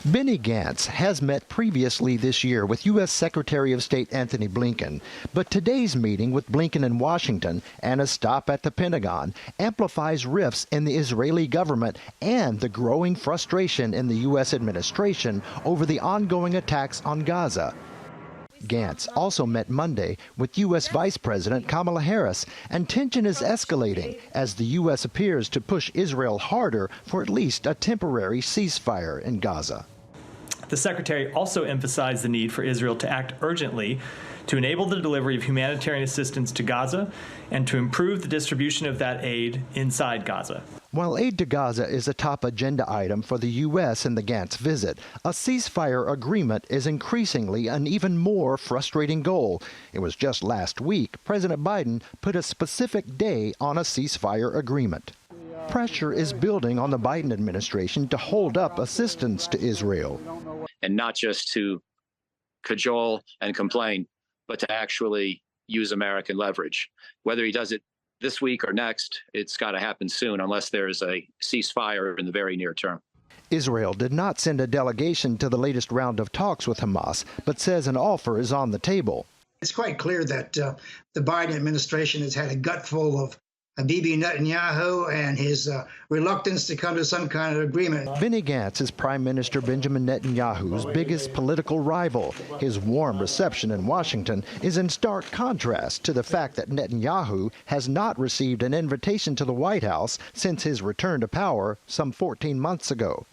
Benny Gantz has met previously this year with U.S. Secretary of State Antony Blinken, but today's meeting with Blinken in Washington and a stop at the Pentagon amplifies rifts in the Israeli government and the growing frustration in the U.S. administration over the ongoing attacks on Gaza. Gantz also met Monday with U.S. Vice President Kamala Harris, and tension is escalating as the U.S. appears to push Israel harder for at least a temporary ceasefire in Gaza. The Secretary also emphasized the need for Israel to act urgently to enable the delivery of humanitarian assistance to Gaza and to improve the distribution of that aid inside Gaza. While aid to Gaza is a top agenda item for the U.S. in the Gantz visit, a ceasefire agreement is increasingly an even more frustrating goal. It was just last week President Biden put a specific day on a ceasefire agreement. Pressure is building on the Biden administration to hold up assistance to Israel. And not just to cajole and complain, but to actually use American leverage. Whether he does it this week or next, it's got to happen soon unless there is a ceasefire in the very near term. Israel did not send a delegation to the latest round of talks with Hamas, but says an offer is on the table. It's quite clear that the Biden administration has had a gutful of Bibi Netanyahu and his reluctance to come to some kind of agreement. Benny Gantz is Prime Minister Benjamin Netanyahu's biggest political rival. His warm reception in Washington is in stark contrast to the fact that Netanyahu has not received an invitation to the White House since his return to power some 14 months ago.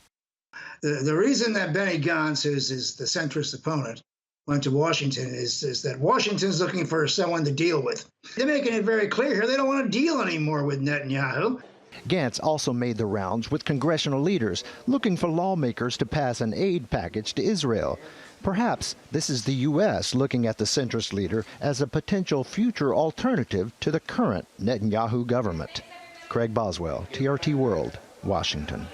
The reason that Benny Gantz, is the centrist opponent, went to Washington is that Washington's looking for someone to deal with. They're making it very clear here they don't want to deal anymore with Netanyahu. Gantz also made the rounds with congressional leaders looking for lawmakers to pass an aid package to Israel. Perhaps this is the U.S. looking at the centrist leader as a potential future alternative to the current Netanyahu government. Craig Boswell, TRT World, Washington.